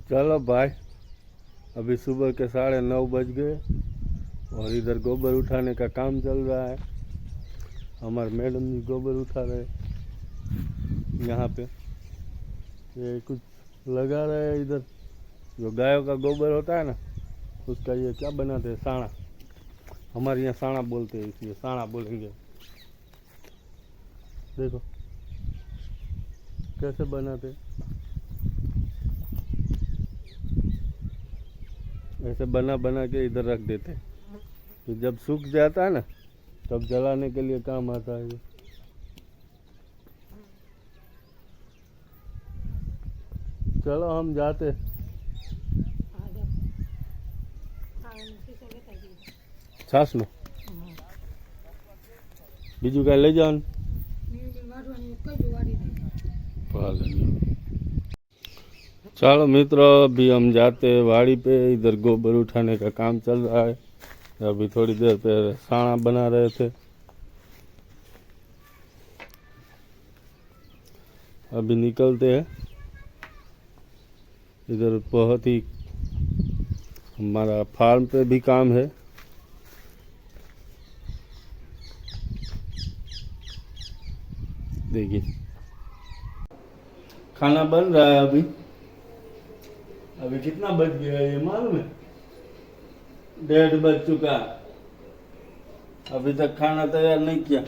चलो भाई, अभी सुबह के 9:30 बज गए और इधर गोबर उठाने का काम चल रहा है। हमारे मैडम जी गोबर उठा रहे यहाँ पे। ये कुछ लगा रहे हैं इधर, जो गायों का गोबर होता है ना, उसका ये क्या बनाते हैं, साना। हमारे यहाँ साना बोलते हैं, इसलिए साना बोलेंगे। देखो कैसे बनाते हैं। ऐसे बना बना के इधर रख देते हैं, तो जब सूख जाता है ना तब जलाने के लिए काम आता है ये। चलो हम जाते। छास में बीजू का ले जाओ। चलो मित्रों, अभी हम जाते हैं वाड़ी पे। इधर गोबर उठाने का काम चल रहा है। अभी थोड़ी देर पहले साना बना रहे थे। अभी निकलते हैं। इधर बहुत ही हमारा फार्म पे भी काम है। देखिए खाना बन रहा है अभी। अभी कितना बज गया है ये मालूम है? 1:30 बज चुका। अभी तक खाना तैयार नहीं किया।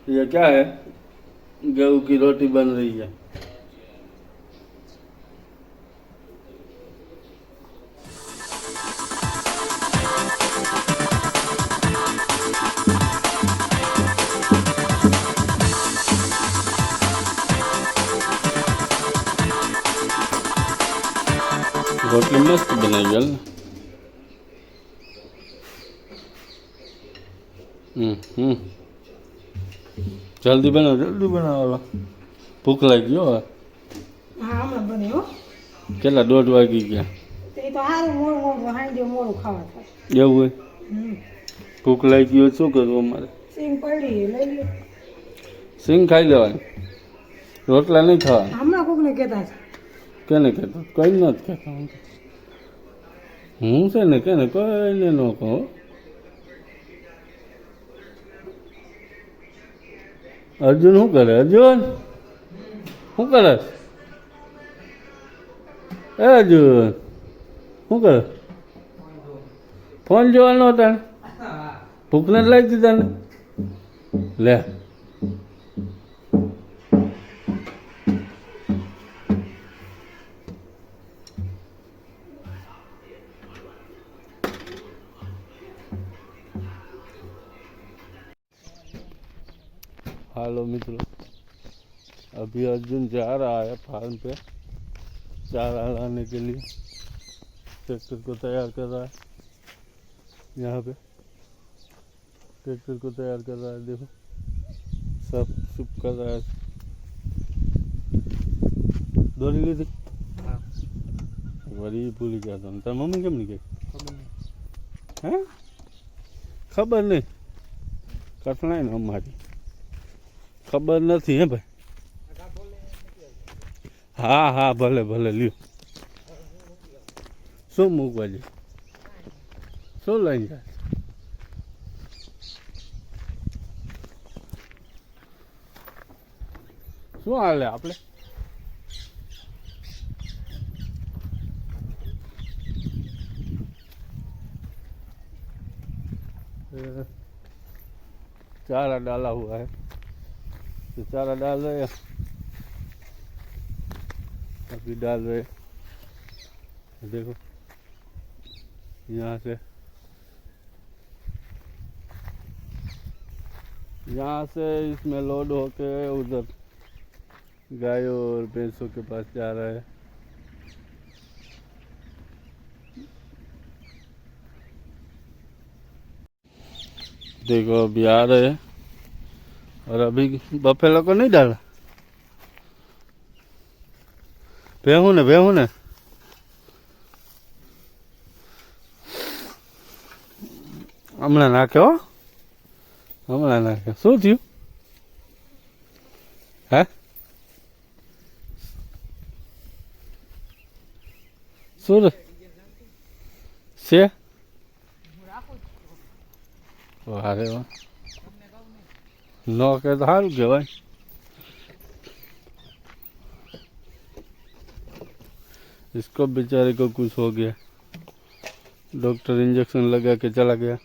ये क्या है? गेहूं की रोटी बन रही है। रोटी मस्त बनाई गल। जल्दी बनाओ। भूख लगी हो? हाँ हमें बने हो। કેટલા 1:30 વાગી ગયા? તે તો હારું મોડું હાંજે મોડું ખાવા થાય એવું હોય? ભૂખ લાગી હોય શું કરવું અમારે? સિંગ પડી લઈ લે. સિંગ ખાઈ લેવાય, રોટલા નહીં ખાવા. હમણાં કોકને કહેતા છે. કેને કહેતો? કઈ નથી કહેતો. હું છે ને કેને કોઈને ન કહું. અર્જુન શું કરે? અર્જુન શું કરે? એ અર્જુન શું કરે? ફોન જોવાનો હતા? ભૂખ નથી લાગતી તને? લે हेलो मित्रों, अभी अर्जुन जा रहा है फार्म पे चारा लाने के लिए। ट्रैक्टर को तैयार कर रहा है। यहाँ पे ट्रैक्टर को तैयार कर रहा है। देखो सब चुप कर रहा है। दौड़ी ली थी वही भूल गया था। तार मम्मी केम नहीं गई? हैं? खबर नहीं। कठिनाई ना हमारी खबर नहीं है भाई। हाँ हाँ भले भले लियो। शू मूकवा जी? शू लई जाए? शू हाले आपले? चारा डाला हुआ है तो चारा डाल रहे। अभी डाल रहे। देखो यहाँ से इसमें लोड होके उधर गायों और भैंसों के पास जा रहा है। देखो अभी आ रहे हैं और अभी बफेलो को नहीं डाला। भेहू ने હમણાં નાખ્યો. શું થયું? હે શું છે વારે વાહ નો કે તો સારું કહેવાય इसको बेचारे को कुछ हो गया डॉक्टर इंजेक्शन लगा के चला गया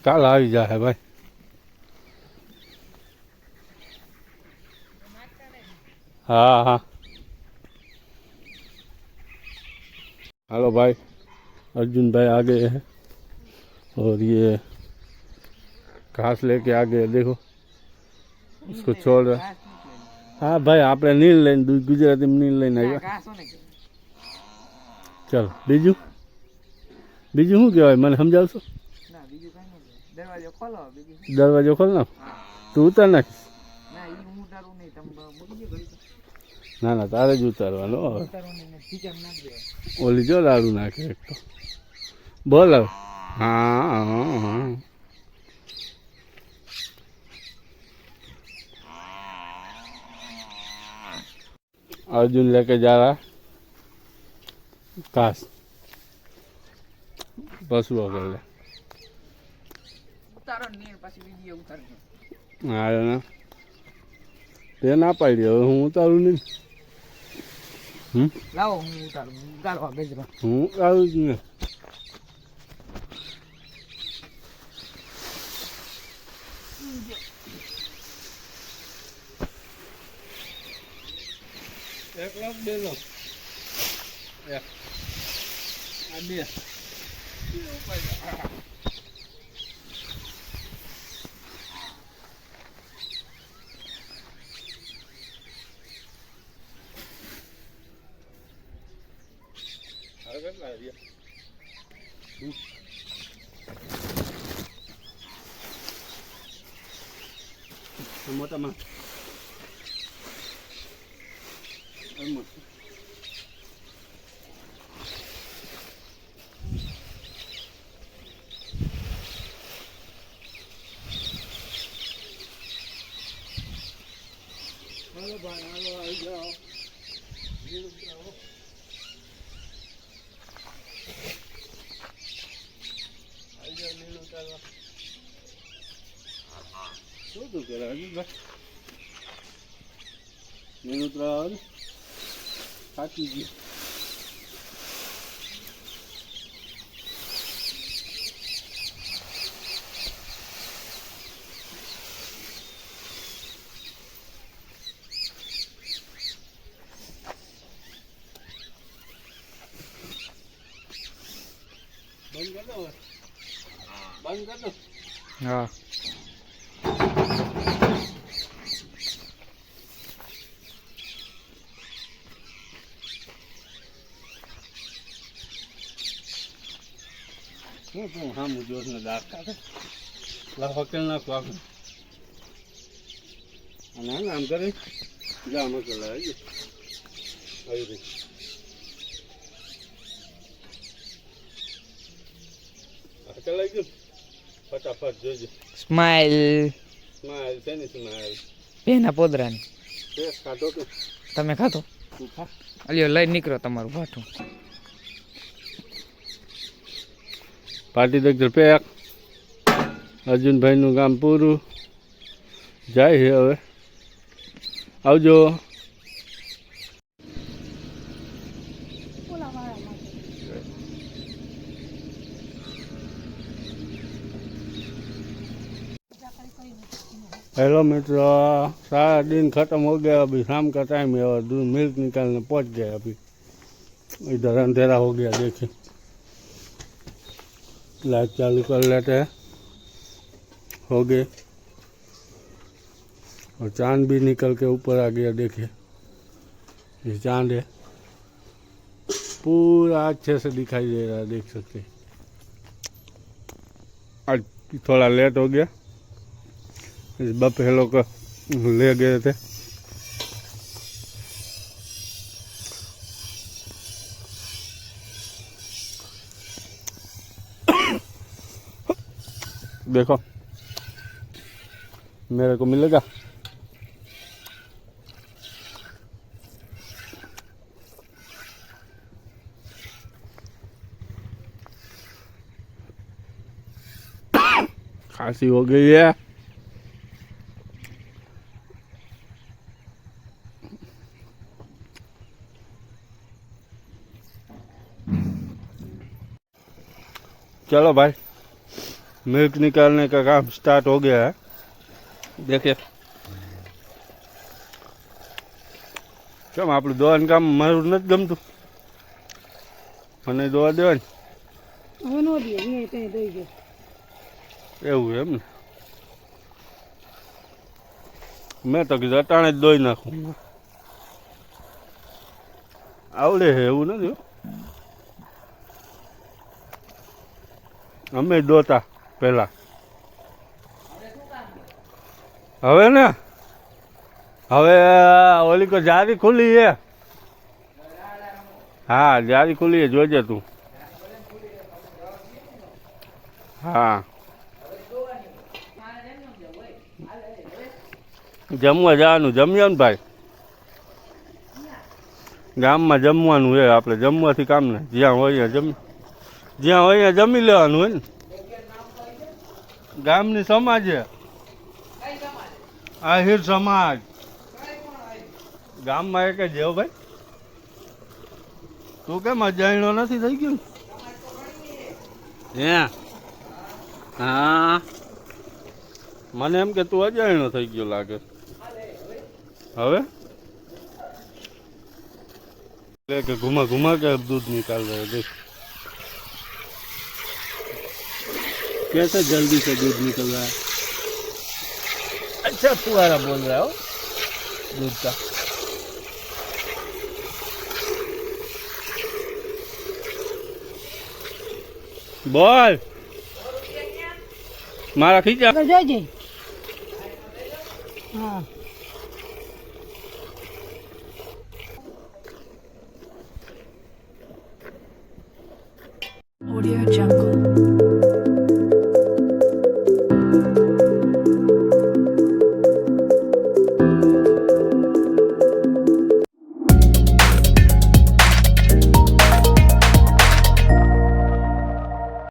काल आ जा है भाई हाँ हाँ हेलो भाई अर्जुन भाई आ गए हैं और ये घास लेके आ गए देखो उसको छोड़ रहा हाँ भाई આપણે નીલ લઈને ગુજરાતીમાં નીલ લઈને આવ્યા ચાલો બીજું બીજું શું કહેવાય મને સમજાવશો દરવાજો ખોલ નાખ તું ઉતાર નાખીશ ના ના તારે જ ઉતારવાનો ઓલી જો લાડુ નાખે એક તો બોલ હા હા अर्जुन लेके जा रहा घास पशुओं के लिए आयो ना ते ना पाड़ी हूँ उतारू नहीं લાવો હું ઉતારું ઉતારવા બેસવા हूँ उतारू ज ने एक लाख दे लो मोटा मा हेलो भाई हेलो आई जाओ नील उतारो શું તું કરે અજીતભાઈ नील उतराव થાકી ગયું બંધ કર દો બંધ કર દો હા હું તું સામું જોશ ને દાંત કાઢે હકેલ નાખું આખું અને આમ કરે જા મસાલા આવી રહી હકેલ આવી ગયું ફટાફટ જોજો સ્માઈલ સ્માઈલ છે ને સ્માઈલ બેના પોદરાની ફેસ ખાધો કે તમે ખાધો તું ખા અલ્યો લઈ નીકળો તમારું ભાઠું પાર્ટી દેખ પેક અર્જુનભાઈનું કામ પૂરું જાય છે હવે આવજો ઓલા વાળા માટે हेलो मित्रों सारा दिन ख़त्म हो गया अभी शाम का टाइम है और दूध मिल्क निकालने पहुंच गए अभी इधर अंधेरा हो गया देखिए लाइट चालू कर लेते हैं हो गए और चांद भी निकल के ऊपर आ गया देखिए ये चांद है पूरा अच्छे से दिखाई दे रहा है देख सकते हैं आज थोड़ा लेट हो गया इस बफेलो को ले गए थे देखो मेरे को मिलेगा। खांसी हो गई है। चलो भाई, मिल्क निकालने का काम स्टार्ट हो गया है। देखिए કેમ આપણું દોવાનું કામ મારું નથી ગમતું, મને દોવા દેવાની હવે નો દે અહીંયા ત્યાં દઈ દે. એવું એમ ને? મેં તો કીધું અટાણે જ દોઈ નાખું, આવડે છે એવું નથી હો. અમે દોતા પહેલા, હવે ને હવે ઓલી કો જારી ખુલી છે. હા જારી ખુલી છે, જોજે તું. હા જમવા જવાનું, જમ્યો ને ભાઈ? ગામમાં જમવાનું છે આપણે, જમવાથી કામ ને. જ્યાં હોય જ્યાં હોય જમી લેવાનું હોય ને. ગામની સમાજ છે, આહિર સમાજ. ગામમાં એક જ જેવો ભાઈ. તું કેમ અજાણ્યો નથી થઈ ગયો? હે હા, મને એમ કે તું અજાણ્યો થઈ ગયો લાગે હવે. કે घुमा घुमा के अब दूध निकाल रहे हैं, देख कैसे जल्दी से दूध निकल रहा है। अच्छा फुहारा बोल रहा हो दूध का। बोल मारा खींचा આગળ જોઈજે. હા Audio Jungle.